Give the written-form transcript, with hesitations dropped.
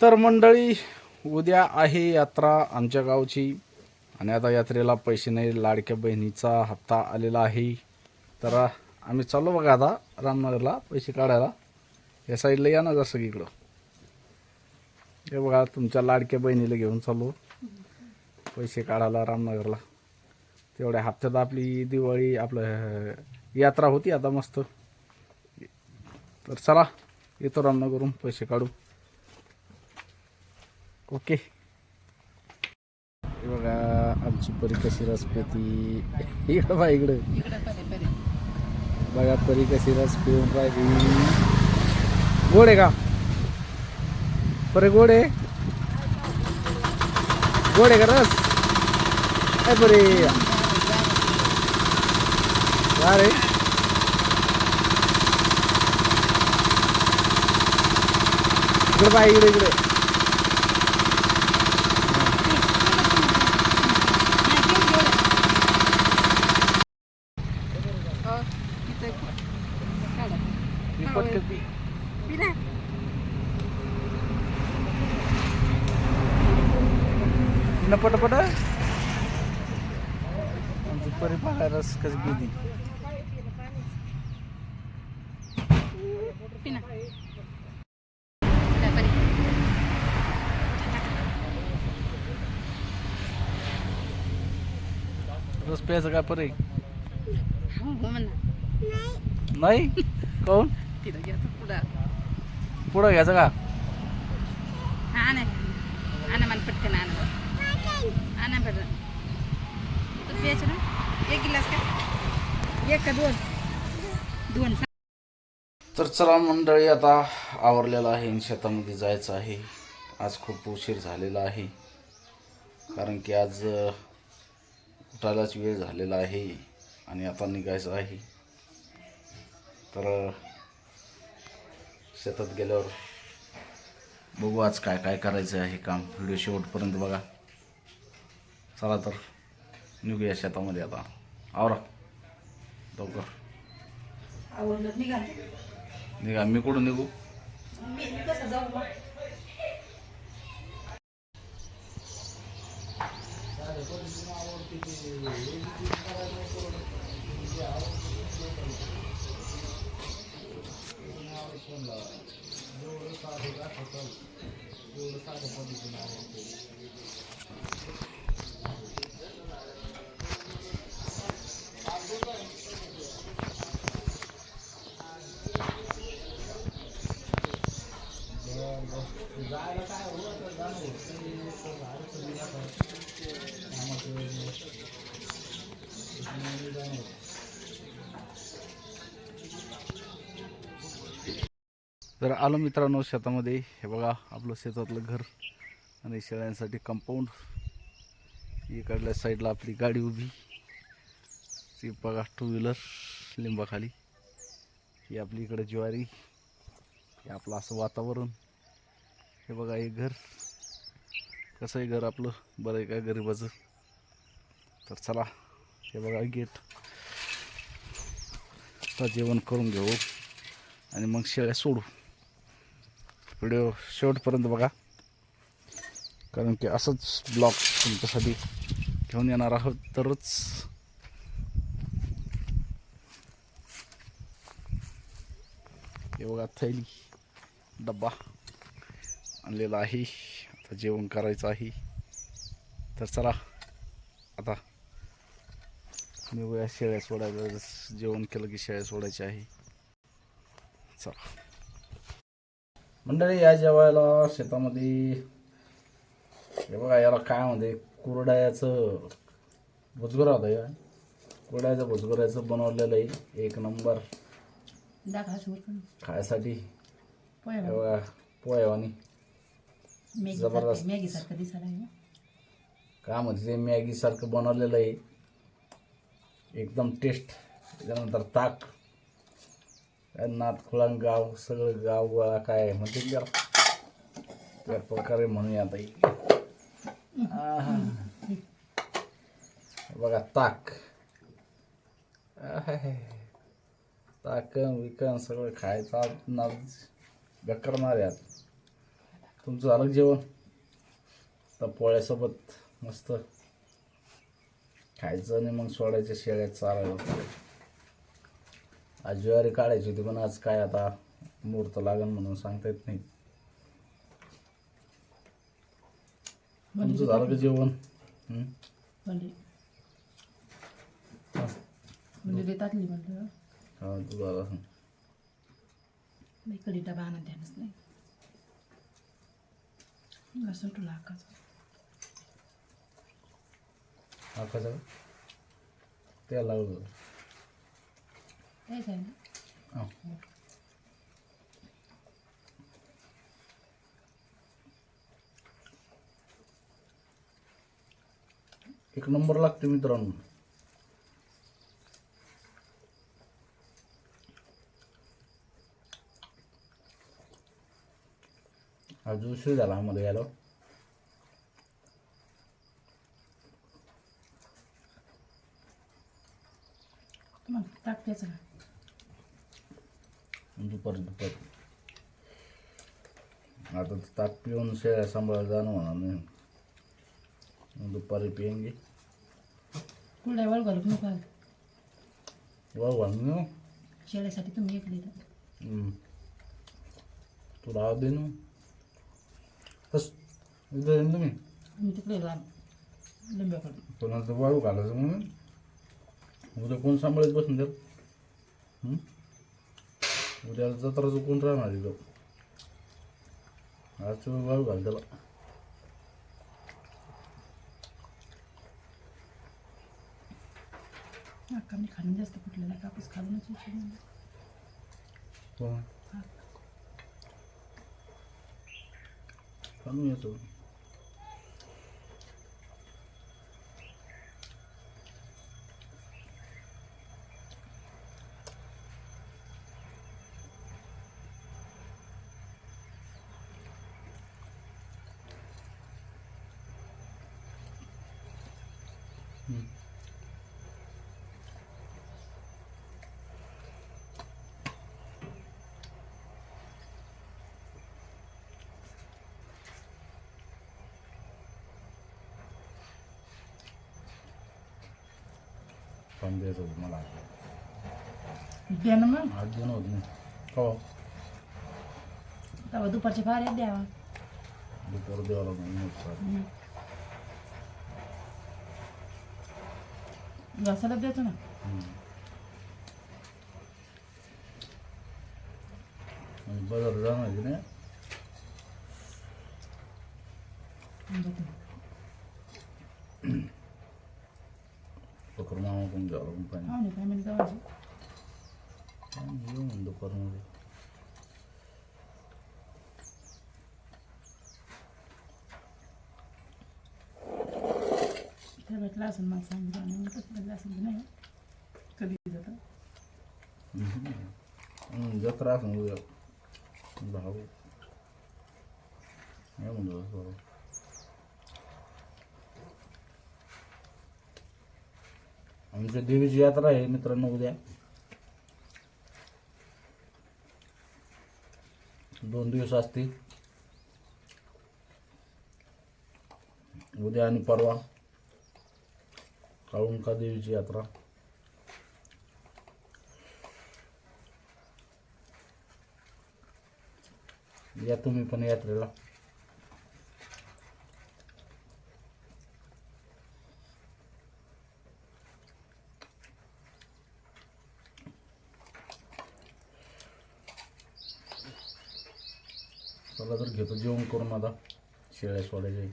तर मंडळी, उद्या आहे यात्रा आमच्या गावची आणि आता यात्रेला पैसे नाही. लाडक्या बहिणीचा हप्ता आलेला आहे. तर आम्ही चाललो बघा आता रामनगरला पैसे काढायला. या साईडला या ना जसं इकडं. हे बघा तुमच्या लाडक्या बहिणीला घेऊन चाललो पैसे काढायला रामनगरला. तेवढ्या हप्त्यात आपली दिवाळी आपलं यात्रा होती आता मस्त. तर चला येतो रामनगरहून पैसे काढू. ओके. हे बघा आमची परी कशी रसपेती. इकडं बघा इकडं बघा परी कशी रस पिऊन राहिली. गोड आहे का परे? गोड आहे, गोड आहे का रस? काय परे का रे? इकडे बाय इकडे इकडे. पटपट आमची परी पाहा रस कशी गेली. रस प्यायचं काय परे? नाही काऊन? पुढं घ्यायचं का? तर चला मंडळी, आता आवरलेलं आहे, शेतामध्ये जायचं आहे. आज खूप उशीर झालेला आहे कारण की आज उठायलाच वेळ झालेला आहे आणि आता निघायचं आहे. तर शेतात गेल्यावर बघू आज काय काय करायचं आहे काम. व्हिडिओ शेवटपर्यंत बघा. चला तर निघूया शेतामध्ये आता. आवरा लवकर. निघा. मी कुठून निघू? तर आलो मित्रांनो शेतामध्ये. हे बघा आपलं शेतातलं घर आणि शेळ्यांसाठी कंपाऊंड. इकडल्या साईडला आपली गाडी उभी. ती बघा टू व्हीलर लिंबाखाली. ही आपली इकडे ज्वारी. हे आपलं असं वातावरण. हे बघा हे घर. कसं आहे घर आपलं? बरं आहे का गरिबाचं? तर चला हे बघा गेट. आता जेवण करून घेऊ आणि मग शेळ्या सोडू. व्हिडिओ शेवटपर्यंत बघा कारण की असंच ब्लॉग तुमच्यासाठी घेऊन येणार आहोत तरच. हे बघा थैली डब्बा आणलेला आहे. आता जेवण करायचं आहे. तर चला आता निघूया शेळ्या सोडायचं. जेवण केलं की शेळ्या सोडायचे आहे. चला मंडळी, या जेवायला शेतामध्ये. हे बघा याला काय म्हणते, कुरड्याचं भुजगुरा होता. या कुरड्याचं भुजगुऱ्याचं बनवलेलं आहे. एक नंबर खायसाठी. हे बघा पोह्यावानी जबरदस्त. मॅगी सारखं दिसायला काय म्हणते ते मॅगी सारखं बनवलेलं आहे. एकदम टेस्ट. त्याच्यानंतर ताक. काय नात खुळान गाव सगळं गाव गोळा काय म्हणते त्या प्रकारे म्हणूया आता. बघा ताक. ताकण विकन सगळं खायचं ना बेकारणार यात. तुमचं झालं का जेवण? तर पोळ्यासोबत मस्त खायचं आणि मग सोडायच्या शेळ्यात चालायला. आज ज्वारी काढायची होती पण आज काय आता मुहूर्त लागेल म्हणून सांगता येत नाही. तुमचं झालं का जेवण? ताटली म्हणलं हा तू झालं. कधी डबा आणत ध्यानच नाही. लसूण तुला आकाच हा कसं त्या लावलं कायच आहे ना. एक नंबर लागते मित्रांनो. आज उशीर झाला आम्हाला यायला. तुम्हाला ताट द्यायचं ना. दुपारी आता ताक पिऊन शेळ्या सांभाळायला जाणं म्हणा नाही. दुपारी पियेंगे. कुरड्या वळ घालून नको वाव घालून शेळ्यासाठी तुम्ही इकडे येतात. तुला आवाज दे ना कस इथं येईन तुम्ही. मी तिकडे लांब लिंब्याकडे. कोणाचं वाळू घालायचं म्हणून उद्या कोण सांभाळत बसून द्या. उद्या जत्राचं कोण राहणार इथं. आज वाळू घाल त्याला. मी खाणं जास्त फुटलेलं आहे. कापूस खालूनच कोण खाणून येतो. पण द्यायचं होतं मला द्या ना मग. आज देणं होत नाही. हो तेव्हा दुपारच्या बाहेर द्यावा. दुपार द्यावं लागून घासायला द्यायचं ना. बाजार जाणार की नाही. पकड मामा पण द्यावं लागून पाहिजे. नाही काय म्हणजे गावाची येऊन दुपारमध्ये. त्या भेटला असेल मला सांगितलं आणि कसं भेटलं असेल की नाही कधी जातं. जत्रा असं उद्या भाऊ हे म्हणतो. आमच्या देवीची यात्रा आहे मित्रांनो उद्या. 2 दिवस असते. उद्या आणि परवा काळुंका देवीची यात्रा. या तुम्ही पण यात्रेला. चला तर घेतो जेवण करून आता शेळ्या सोडायचे.